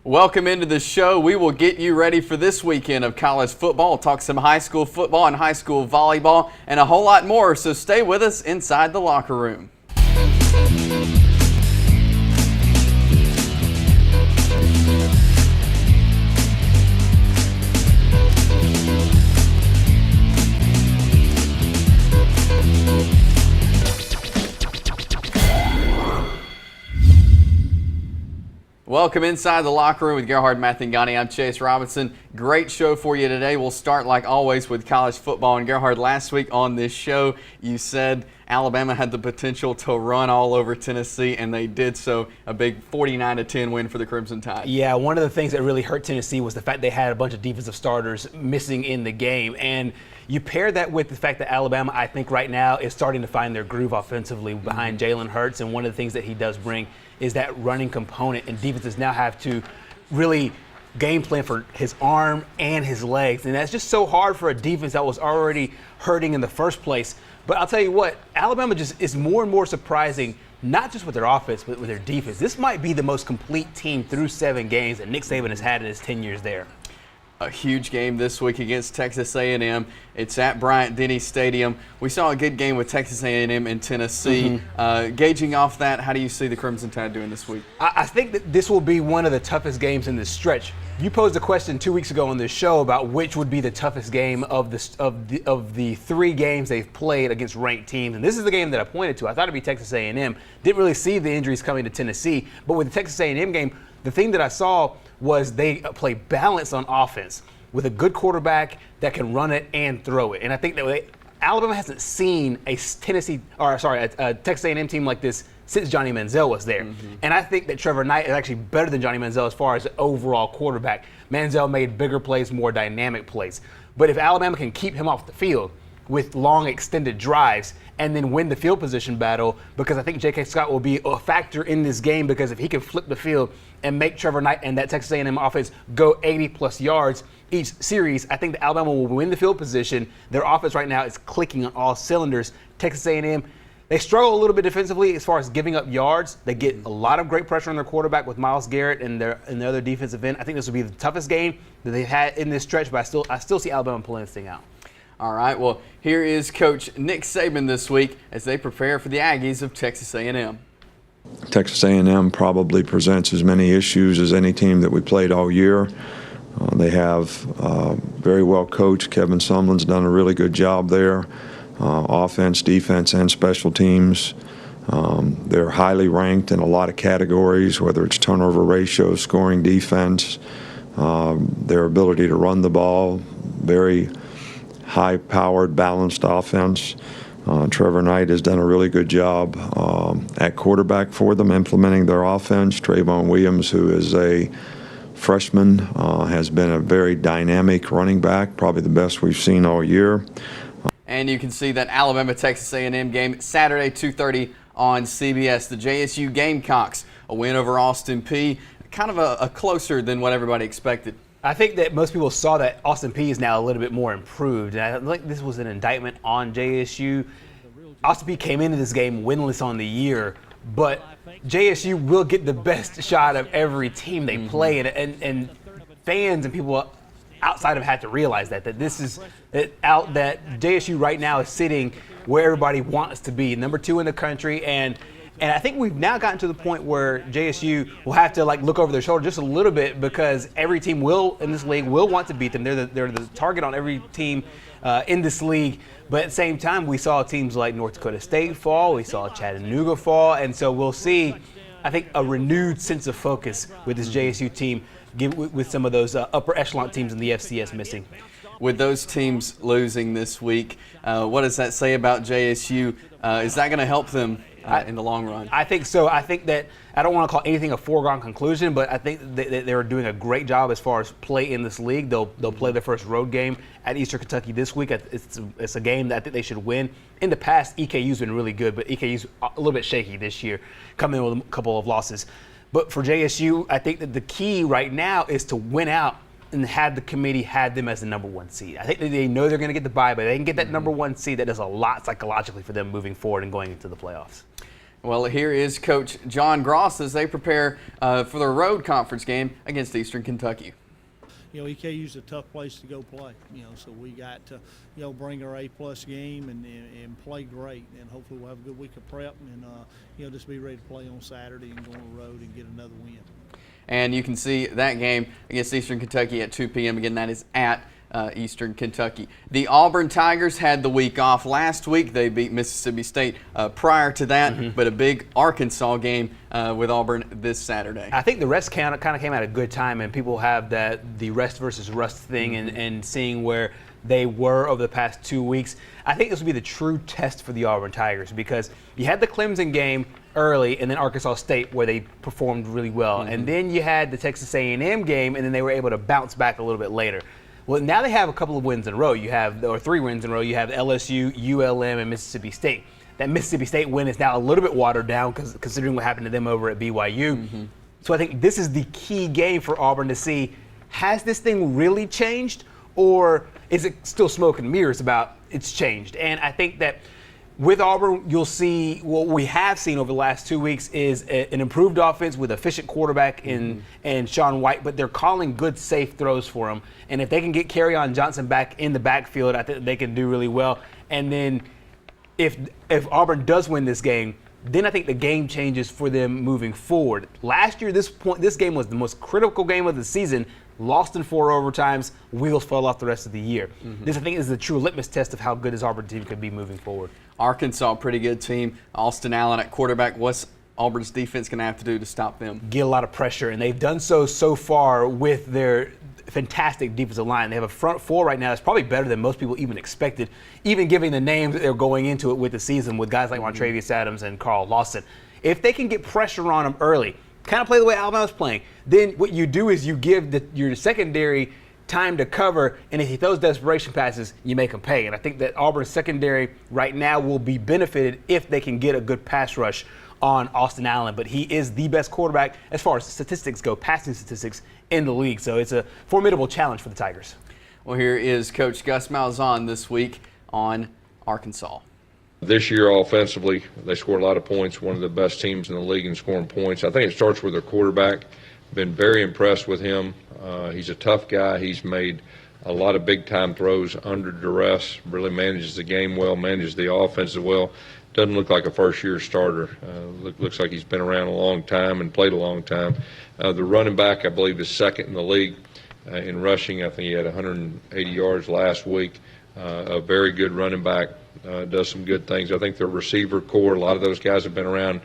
Welcome into the show. We will get you ready for this weekend of college football. We'll talk some high school football and high school volleyball and a whole lot more. So stay with us inside the locker room. Welcome inside the locker room with Gerhard Mathangani. I'm Chase Robinson. Great show for you today. We'll start like always with college football. And Gerhard, last week on this show, you said Alabama had the potential to run all over Tennessee, and they did so. A big 49-10 win for the Crimson Tide. Yeah, one of the things that really hurt Tennessee was the fact they had a bunch of defensive starters missing in the game. And you pair that with the fact that Alabama, I think right now, is starting to find their groove offensively behind Jalen Hurts. And one of the things that he does bring is that running component, and defenses now have to really game plan for his arm and his legs. And that's just so hard for a defense that was already hurting in the first place. But I'll tell you what, Alabama just is more and more surprising, not just with their offense, but with their defense. This might be the most complete team through 7 games that Nick Saban has had in his 10 years there. A huge game this week against Texas A&M. It's at Bryant-Denny Stadium. We saw a good game with Texas A&M and Tennessee. Gauging off that, how do you see the Crimson Tide doing this week? I think that this will be one of the toughest games in this stretch. You posed a question 2 weeks ago on this show about which would be the toughest game of the 3 games they've played against ranked teams, and this is the game that I pointed to. I thought it'd be Texas A&M. Didn't really see the injuries coming to Tennessee, but with the Texas A&M game, the thing that I saw was they play balance on offense with a good quarterback that can run it and throw it. And I think that Alabama hasn't seen a Texas A&M team like this since Johnny Manziel was there. And I think that Trevor Knight is actually better than Johnny Manziel as far as overall quarterback. Manziel made bigger plays, more dynamic plays. But if Alabama can keep him off the field with long extended drives and then win the field position battle, because I think J.K. Scott will be a factor in this game, because if he can flip the field and make Trevor Knight and that Texas A&M offense go 80-plus yards each series, I think that Alabama will win the field position. Their offense right now is clicking on all cylinders. Texas A&M, they struggle a little bit defensively as far as giving up yards. They get a lot of great pressure on their quarterback with Myles Garrett and their other defensive end. I think this will be the toughest game that they've had in this stretch, but I still see Alabama pulling this thing out. All right, well, here is Coach Nick Saban this week as they prepare for the Aggies of Texas A&M. Texas A&M probably presents as many issues as any team that we played all year. They have very well coached. Kevin Sumlin's done a really good job there. Offense, defense, and special teams. They're highly ranked in a lot of categories, whether it's turnover ratio, scoring defense, their ability to run the ball, very high-powered, balanced offense. Trevor Knight has done a really good job at quarterback for them, implementing their offense. Trayvon Williams, who is a freshman, has been a very dynamic running back, probably the best we've seen all year. And you can see that Alabama-Texas A&M game Saturday, 2:30 on CBS. The JSU Gamecocks, a win over Austin Peay, kind of a closer than what everybody expected. I think that most people saw that Austin Peay is now a little bit more improved. And I think this was an indictment on JSU. Austin Peay came into this game winless on the year, but JSU will get the best shot of every team they play. And fans and people outside have had to realize that JSU right now is sitting where everybody wants to be, number 2 in the country. And I think we've now gotten to the point where JSU will have to look over their shoulder just a little bit, because every team in this league will want to beat them. They're the target on every team in this league. But at the same time, we saw teams like North Dakota State fall. We saw Chattanooga fall. And so we'll see, I think, a renewed sense of focus with this JSU team, with some of those upper echelon teams in the FCS missing. With those teams losing this week, what does that say about JSU? Is that going to help them in the long run? I think so. I think that I don't want to call anything a foregone conclusion, but I think they're doing a great job as far as play in this league. They'll play their first road game at Eastern Kentucky this week. It's a game that I think they should win. In the past, EKU's been really good, but EKU's a little bit shaky this year, coming in with a couple of losses. But for JSU, I think that the key right now is to win out and had the committee had them as the number 1 seed. I think that they know they're going to get the bye, but they can get that number 1 seed. That does a lot psychologically for them moving forward and going into the playoffs. Well, here is Coach John Gross as they prepare for their road conference game against Eastern Kentucky. EKU is a tough place to go play, so we got to, bring our A-plus game and play great, and hopefully we'll have a good week of prep and, just be ready to play on Saturday and go on the road and get another win. And you can see that game against Eastern Kentucky at 2 p.m. Again, that is at Eastern Kentucky. The Auburn Tigers had the week off last week. They beat Mississippi State prior to that, but a big Arkansas game with Auburn this Saturday. I think the rest kind of came at a good time, and people have the rest versus rust thing and seeing where they were over the past 2 weeks. I think this will be the true test for the Auburn Tigers because you had the Clemson game early and then Arkansas State where they performed really well. And then you had the Texas A&M game and then they were able to bounce back a little bit later. Well, now they have a couple of wins in a row. Or 3 wins in a row. You have LSU, ULM, and Mississippi State. That Mississippi State win is now a little bit watered down considering what happened to them over at BYU. So I think this is the key game for Auburn to see, has this thing really changed or is it still smoke and mirrors about it's changed? And I think that with Auburn, you'll see what we have seen over the last 2 weeks is an improved offense with efficient quarterback in Sean White, but they're calling good, safe throws for him. And if they can get Kerryon Johnson back in the backfield, I think they can do really well. And then if Auburn does win this game, then I think the game changes for them moving forward. Last year, this game was the most critical game of the season. Lost in 4 overtimes, wheels fell off the rest of the year. This, I think, is the true litmus test of how good this Auburn team could be moving forward. Arkansas, pretty good team. Austin Allen at quarterback. What's Auburn's defense going to have to do to stop them? Get a lot of pressure, and they've done so far with their fantastic defensive line. They have a front 4 right now that's probably better than most people even expected, even giving the names that they're going into it with the season with guys like Montravius Adams and Carl Lawson. If they can get pressure on them early, kind of play the way Alabama's playing, then what you do is you give your secondary time to cover, and if he throws desperation passes, you make him pay. And I think that Auburn's secondary right now will be benefited if they can get a good pass rush on Austin Allen. But he is the best quarterback as far as statistics go, passing statistics in the league. So it's a formidable challenge for the Tigers. Well, here is Coach Gus Malzahn this week on Arkansas. This year, offensively, they scored a lot of points, one of the best teams in the league in scoring points. I think it starts with their quarterback. Been very impressed with him. He's a tough guy. He's made a lot of big-time throws under duress, really manages the game well, manages the offense well. Doesn't look like a first-year starter. Looks like he's been around a long time and played a long time. The running back, I believe, is second in the league in rushing. I think he had 180 yards last week. A very good running back. Does some good things. I think their receiver core, a lot of those guys have been around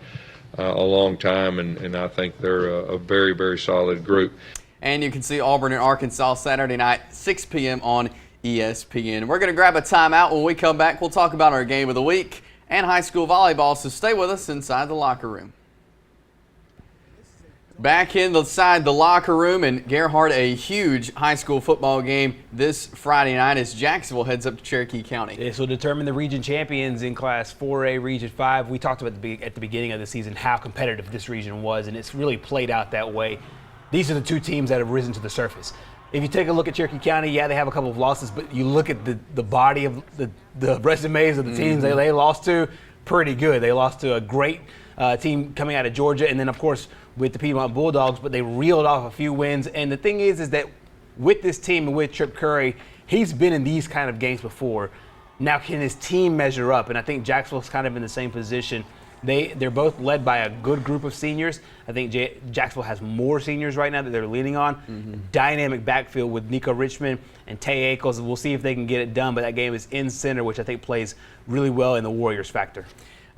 a long time, and I think they're a very, very solid group. And you can see Auburn and Arkansas Saturday night, 6 p.m. on ESPN. We're going to grab a timeout. When we come back, we'll talk about our game of the week and high school volleyball, so stay with us inside the locker room. Back inside the locker room, and Gerhard, a huge high school football game this Friday night as Jacksonville heads up to Cherokee County. This will determine the region champions in Class 4A, Region 5. We talked about at the beginning of the season how competitive this region was, and it's really played out that way. These are the 2 teams that have risen to the surface. If you take a look at Cherokee County, yeah, they have a couple of losses, but you look at the body of the resumes of the teams they lost to, pretty good. They lost to a great team coming out of Georgia, and then, of course, with the Piedmont Bulldogs, but they reeled off a few wins. And the thing is that with this team and with Trip Curry, he's been in these kind of games before. Now, can his team measure up? And I think Jacksonville's kind of in the same position. They're both led by a good group of seniors. I think Jacksonville has more seniors right now that they're leaning on. Dynamic backfield with Nico Richmond and Tay Ackles. We'll see if they can get it done, but that game is in center, which I think plays really well in the Warriors factor.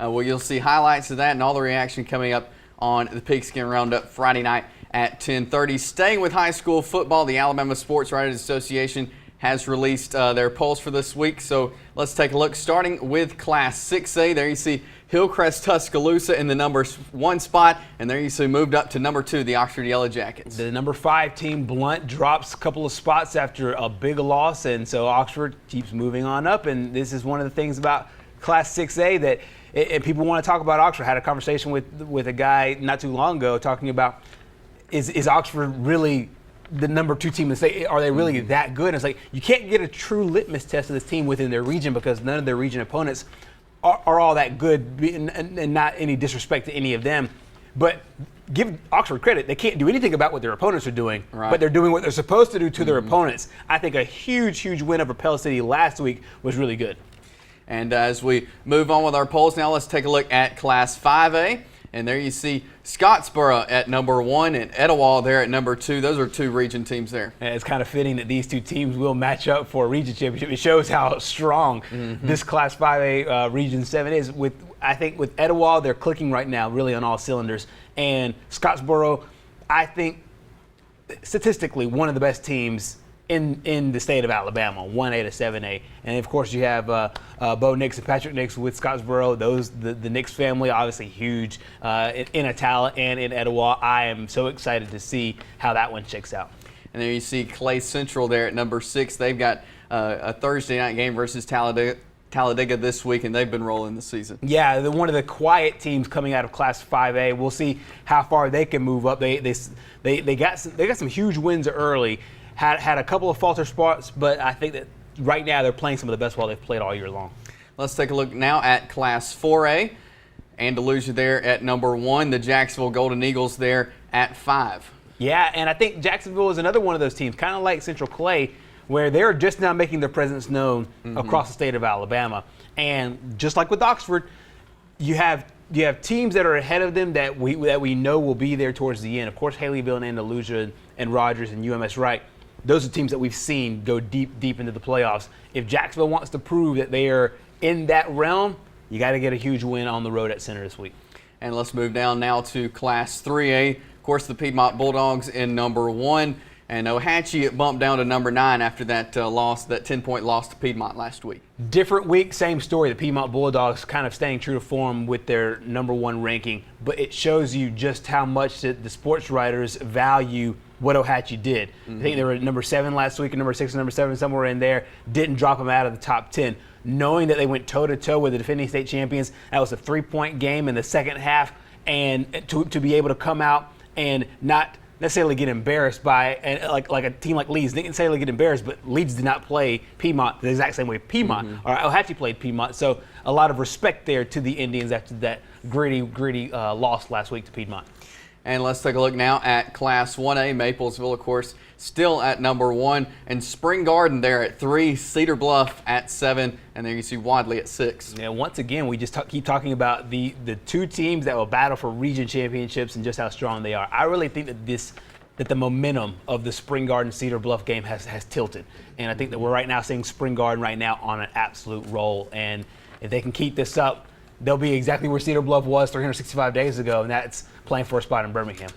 Well, you'll see highlights of that and all the reaction coming up on the Pigskin Roundup Friday night at 10:30. Staying with high school football, the Alabama Sports Writers Association has released their polls for this week. So let's take a look, starting with Class 6A. There you see Hillcrest Tuscaloosa in the number 1 spot, and there you see moved up to number 2, the Oxford Yellow Jackets. The number 5 team, Blunt, drops a couple of spots after a big loss, and so Oxford keeps moving on up. And this is one of the things about Class 6A that and people want to talk about Oxford. I had a conversation with a guy not too long ago talking about is Oxford really the number 2 team in the state? Are they really that good? And it's like you can't get a true litmus test of this team within their region because none of their region opponents are all that good, and not any disrespect to any of them. But give Oxford credit, they can't do anything about what their opponents are doing, Right. but they're doing what they're supposed to do to their opponents. I think a huge win over Pell City last week was really good. And as we move on with our polls now, let's take a look at Class 5A. And there you see Scottsboro at number 1 and Etowah there at number 2. Those are 2 region teams there. And it's kind of fitting that these 2 teams will match up for a region championship. It shows how strong this Class 5A Region 7 is. I think with Etowah, they're clicking right now really on all cylinders. And Scottsboro, I think statistically one of the best teams in the state of Alabama, 1A to 7A. And of course you have Bo Nix and Patrick Nix with Scottsboro. The Nix family, obviously huge in Attala and in Etowah. I am so excited to see how that one shakes out. And there you see Clay Central there at number 6. They've got a Thursday night game versus Talladega this week, and they've been rolling the season. Yeah, they're one of the quiet teams coming out of Class 5A. We'll see how far they can move up. They got some huge wins early. Had a couple of falter spots, but I think that right now they're playing some of the best ball they've played all year long. Let's take a look now at Class 4A. Andalusia there at number 1. The Jacksonville Golden Eagles there at 5. Yeah, and I think Jacksonville is another one of those teams, kind of like Central Clay, where they're just now making their presence known across the state of Alabama. And just like with Oxford, you have teams that are ahead of them that we know will be there towards the end. Of course, Haleyville and Andalusia and Rogers and UMS Wright. Those are teams that we've seen go deep into the playoffs. If Jacksonville wants to prove that they are in that realm, you got to get a huge win on the road at Center this week. And let's move down now to Class 3A. Of course, the Piedmont Bulldogs in number 1. And Ohatchee bumped down to number 9 after that loss, that 10-point loss to Piedmont last week. Different week, same story. The Piedmont Bulldogs kind of staying true to form with their number 1 ranking. But it shows you just how much the sports writers value what Ohatchee did. I think they were number 7 last week, and number 6 and number 7, somewhere in there. Didn't drop them out of the top 10. Knowing that they went toe-to-toe with the defending state champions, that was a 3-point game in the second half. And to be able to come out and not necessarily get embarrassed by, and like a team like Leeds didn't necessarily get embarrassed, but Leeds did not play Piedmont the exact same way Piedmont or Ohatchee played Piedmont. So a lot of respect there to the Indians after that gritty loss last week to Piedmont. And let's take a look now at Class 1A. Maplesville, of course, still at number 1. And Spring Garden there at 3. Cedar Bluff at 7. And there you see Wadley at 6. Yeah, once again, we just keep talking about the 2 teams that will battle for region championships and just how strong they are. I really think that the momentum of the Spring Garden Cedar Bluff game has tilted. And I think that we're right now seeing Spring Garden right now on an absolute roll. And if they can keep this up, they'll be exactly where Cedar Bluff was 365 days ago, and that's playing for a spot in Birmingham.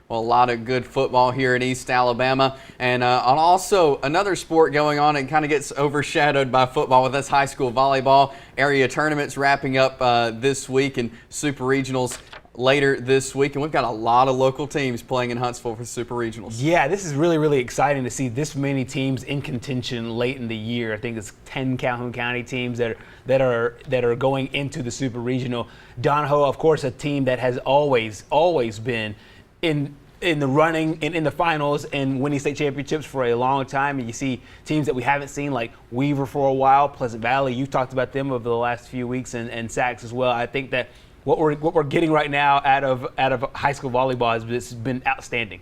Well, a lot of good football here in East Alabama. And also another sport going on, it kind of gets overshadowed by football, with this high school volleyball. Area tournaments wrapping up this week, and super regionals later this week. And we've got a lot of local teams playing in Huntsville for super regionals. Yeah, this is really exciting to see this many teams in contention late in the year. I think it's 10 Calhoun County teams that are going into the super regional. Donahoe, of course, a team that has always been in the running and in the finals and winning state championships for a long time. And you see teams that we haven't seen, like Weaver for a while, Pleasant Valley. You've talked about them over the last few weeks, and Sachs as well. I think that what we're getting right now out of high school volleyball has been outstanding.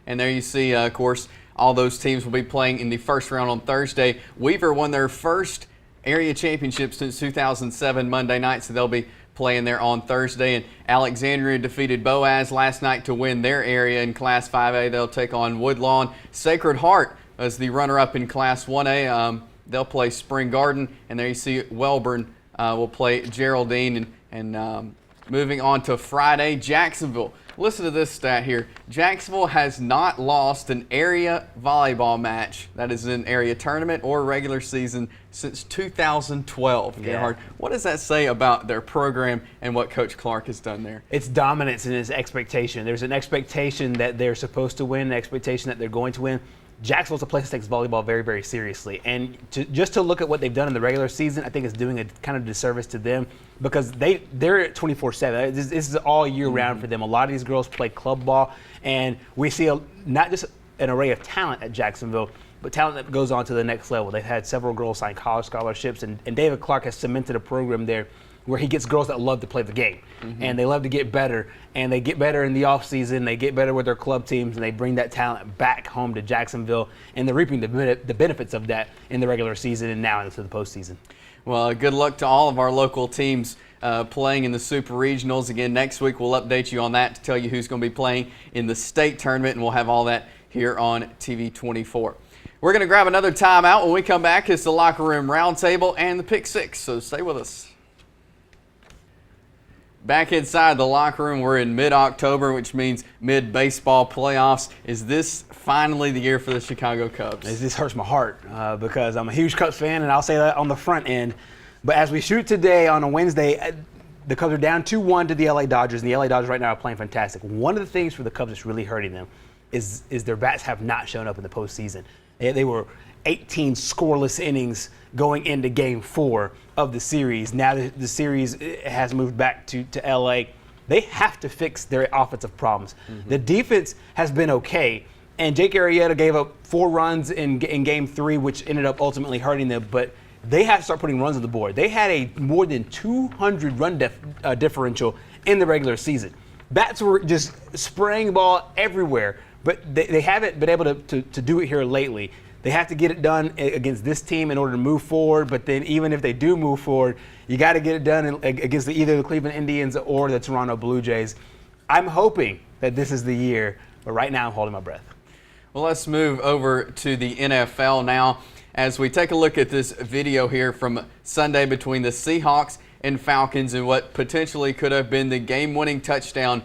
And there you see, of course, all those teams will be playing in the first round on Thursday. Weaver won their first area championship since 2007 Monday night, so they'll be playing there on Thursday. And Alexandria defeated Boaz last night to win their area in Class 5A. They'll take on Woodlawn. Sacred Heart as the runner-up in Class 1A. They'll play Spring Garden, and there you see Welborn will play Geraldine. And moving on to Friday, Jacksonville. Listen to this stat here. Jacksonville has not lost an area volleyball match, that is an area tournament or regular season, since 2012. Gerhard, what does that say about their program and what Coach Clark has done there? It's dominance and it's expectation. There's an expectation that they're supposed to win, an expectation that they're going to win. Jacksonville's a place that takes volleyball very seriously. And just to look at what they've done in the regular season, I think is doing a kind of disservice to them, because they're at 24/7. This is all year round for them. A lot of these girls play club ball, and we see not just an array of talent at Jacksonville, but talent that goes on to the next level. They've had several girls sign college scholarships, and David Clark has cemented a program there where he gets girls that love to play the game, and they love to get better, and they get better in the offseason, they get better with their club teams, and they bring that talent back home to Jacksonville, and they're reaping the benefits of that in the regular season and now into the postseason. Well, good luck to all of our local teams playing in the Super Regionals. Again, next week we'll update you on that to tell you who's going to be playing in the state tournament, and we'll have all that here on TV 24. We're going to grab another timeout. When we come back, it's the Locker Room Roundtable and the Pick Six, so stay with us. Back inside the locker room, we're in mid-October, which means mid-baseball playoffs. Is this finally the year for the Chicago Cubs? This hurts my heart because I'm a huge Cubs fan, and I'll say that on the front end. But as we shoot today on a Wednesday, the Cubs are down 2-1 to the LA Dodgers, and the LA Dodgers right now are playing fantastic. One of the things for the Cubs that's really hurting them is their bats have not shown up in the postseason. They were 18 scoreless innings going into Game 4 of the series. Now the series has moved back to LA. They have to fix their offensive problems. The defense has been okay, and Jake Arrieta gave up 4 runs in Game 3, which ended up ultimately hurting them, but they have to start putting runs on the board. They had a more than 200 run differential in the regular season. Bats were just spraying the ball everywhere, but they haven't been able to do it here lately. They have to get it done against this team in order to move forward, but then even if they do move forward, you got to get it done against either the Cleveland Indians or the Toronto Blue Jays. I'm hoping that this is the year, but right now I'm holding my breath. Well, let's move over to the NFL now as we take a look at this video here from Sunday between the Seahawks and Falcons and what potentially could have been the game-winning touchdown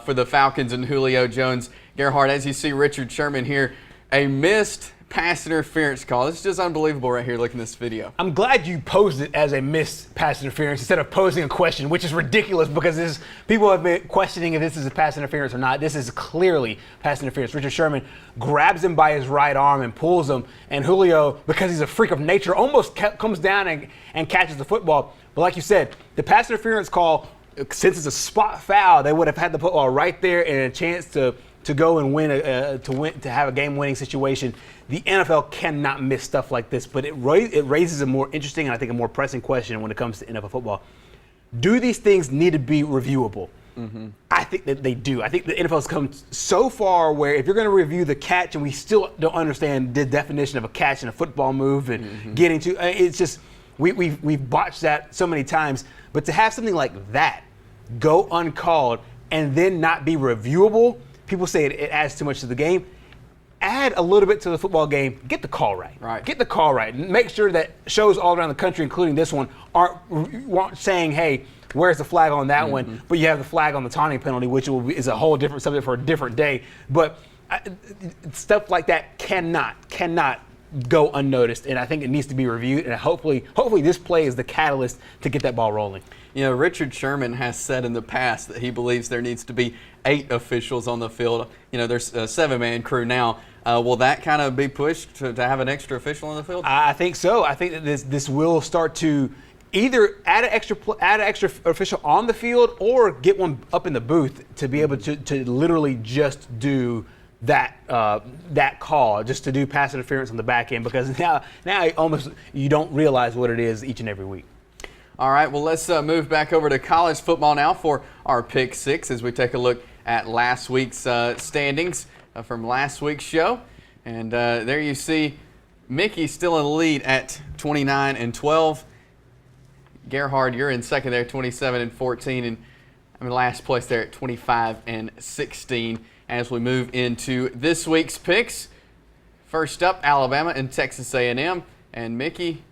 for the Falcons and Julio Jones. Gerhard, as you see Richard Sherman here, a missed pass interference call. This is just unbelievable right here looking at this video. I'm glad you posed it as a missed pass interference instead of posing a question, which is ridiculous because people have been questioning if this is a pass interference or not. This is clearly pass interference. Richard Sherman grabs him by his right arm and pulls him, and Julio, because he's a freak of nature, almost comes down and catches the football. But like you said, the pass interference call, since it's a spot foul, they would have had the football right there and a chance to go and win, to have a game-winning situation. The NFL cannot miss stuff like this, but it raises a more interesting and I think a more pressing question when it comes to NFL football. Do these things need to be reviewable? I think that they do. I think the NFL's come so far where if you're going to review the catch, and we still don't understand the definition of a catch and a football move and getting to, it's just, we've botched that so many times. But to have something like that go uncalled and then not be reviewable, people say it adds too much to the game. Add a little bit to the football game. Get the call right. Get the call right. Make sure that shows all around the country, including this one, aren't saying, hey, where's the flag on that one? But you have the flag on the taunting penalty, which is a whole different subject for a different day. But stuff like that cannot go unnoticed, and I think it needs to be reviewed. And hopefully this play is the catalyst to get that ball rolling. You know, Richard Sherman has said in the past that he believes there needs to be 8 officials on the field. You know, there's a 7-man crew now. Will that kind of be pushed to have an extra official on the field? I think so. I think that this will start to either add an extra official on the field or get one up in the booth to be able to literally just do that call, just to do pass interference on the back end, because now almost you don't realize what it is each and every week. All right, well, let's move back over to college football now for our Pick Six as we take a look at last week's standings from last week's show. And there you see Mickey still in the lead at 29-12. Gerhard, you're in second there, 27-14, and I'm in last place there at 25-16. As we move into this week's picks, first up, Alabama and Texas A&M, and Mickey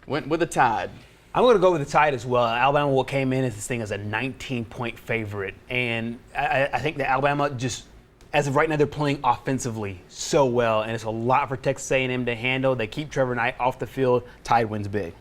went with the Tide. I'm going to go with the Tide as well. Alabama came in as this thing as a 19-point favorite, and I think that Alabama just, as of right now, they're playing offensively so well, and it's a lot for Texas A&M to handle. They keep Trevor Knight off the field. Tide wins big.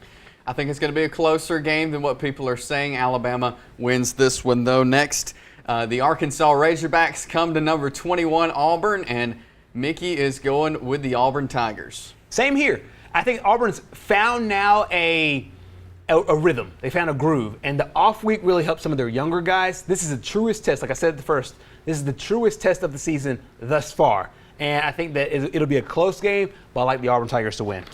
I think it's going to be a closer game than what people are saying. Alabama wins this one, though. Next, the Arkansas Razorbacks come to number 21, Auburn, and Mickey is going with the Auburn Tigers. Same here. I think Auburn's found now a rhythm. They found a groove, and the off week really helped some of their younger guys. This is the truest test. Like I said at the first, this is the truest test of the season thus far. and I think that it'll be a close game, but I like the Auburn Tigers to win.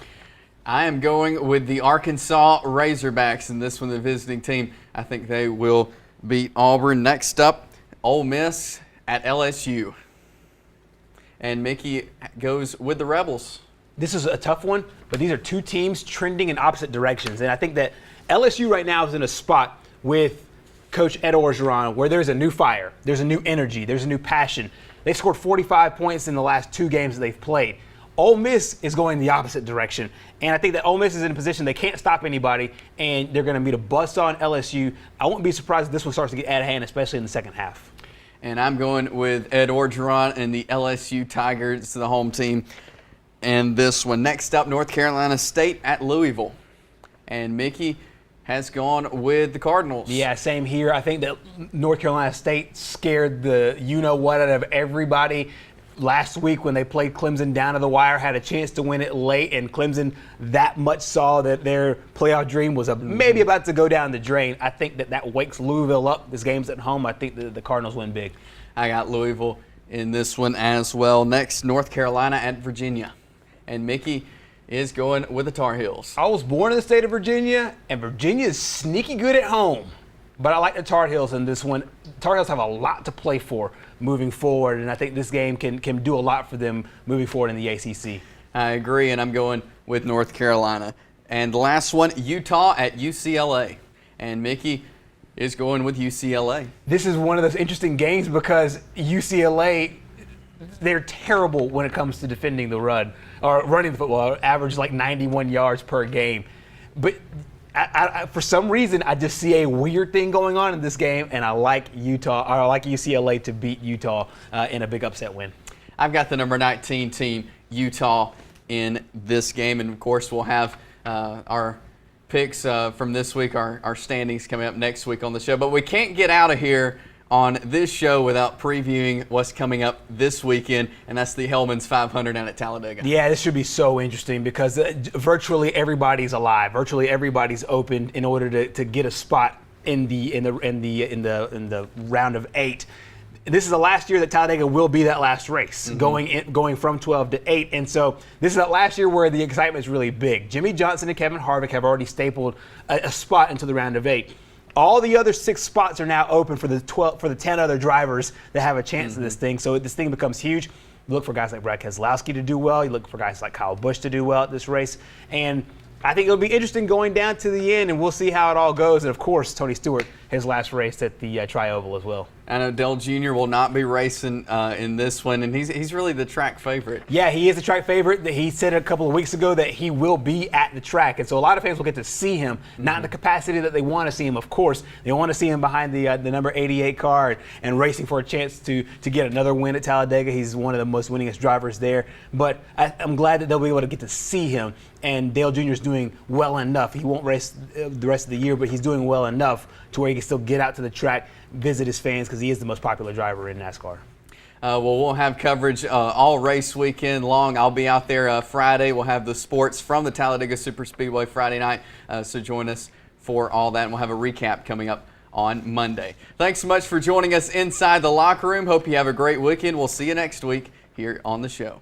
I am going with the Arkansas Razorbacks in this one, the visiting team. I think they will beat Auburn. Next up, Ole Miss at LSU. And Mickey goes with the Rebels. This is a tough one, but these are two teams trending in opposite directions. And I think that LSU right now is in a spot with Coach Ed Orgeron where there's a new fire, there's a new energy, there's a new passion. They scored 45 points in the last 2 games that they've played. Ole Miss is going the opposite direction. And I think that Ole Miss is in a position they can't stop anybody, and they're going to meet a buzzsaw on LSU. I won't be surprised if this one starts to get out of hand, especially in the second half. And I'm going with Ed Orgeron and the LSU Tigers, the home team. And this one. Next up, North Carolina State at Louisville. And Mickey has gone with the Cardinals. Yeah, same here. I think that North Carolina State scared the you-know-what out of everybody. Last week when they played Clemson down to the wire, had a chance to win it late, and Clemson that much saw that their playoff dream was maybe about to go down the drain. I think that wakes Louisville up. This game's at home. I think the Cardinals win big. I got Louisville in this one as well. Next, North Carolina at Virginia. And Mickey is going with the Tar Heels. I was born in the state of Virginia, and Virginia is sneaky good at home. But I like the Tar Heels in this one. Tar Heels have a lot to play for moving forward, and I think this game can do a lot for them moving forward in the ACC. I agree, and I'm going with North Carolina. And the last one, Utah at UCLA. And Mickey is going with UCLA. This is one of those interesting games because UCLA, they're terrible when it comes to defending the run or running the football. Average like 91 yards per game. But I, for some reason, I just see a weird thing going on in this game, and I like UCLA to beat Utah in a big upset win. I've got the number 19 team, Utah, in this game, and of course we'll have our picks from this week, our standings coming up next week on the show. But we can't get out of here on this show without previewing what's coming up this weekend, and that's the Hellman's 500 down at Talladega. Yeah, this should be so interesting because virtually everybody's alive. Virtually everybody's open in order to get a spot in the round of 8. This is the last year that Talladega will be that last race, going from 12 to 8. And so this is that last year where the excitement is really big. Jimmy Johnson and Kevin Harvick have already stapled a spot into the round of 8. All the other 6 spots are now open for the 10 other drivers that have a chance in this thing. So this thing becomes huge. You look for guys like Brad Keselowski to do well. You look for guys like Kyle Busch to do well at this race. And I think it'll be interesting going down to the end, and we'll see how it all goes. And, of course, Tony Stewart, his last race at the Tri-Oval as well. I know Dale Jr. will not be racing in this one, and he's really the track favorite. Yeah, he is the track favorite. He said a couple of weeks ago that he will be at the track, and so a lot of fans will get to see him, not in the capacity that they want to see him, of course. They want to see him behind the number 88 car and racing for a chance to get another win at Talladega. He's one of the most winningest drivers there. But I'm glad that they'll be able to get to see him, and Dale Jr. is doing well enough. He won't race the rest of the year, but he's doing well enough to where he can still get out to the track, visit his fans, because he is the most popular driver in NASCAR. Well, we'll have coverage all race weekend long. I'll be out there Friday. We'll have the sports from the Talladega Superspeedway Friday night, so join us for all that, and we'll have a recap coming up on Monday. Thanks so much for joining us inside the locker room. Hope you have a great weekend. We'll see you next week here on the show.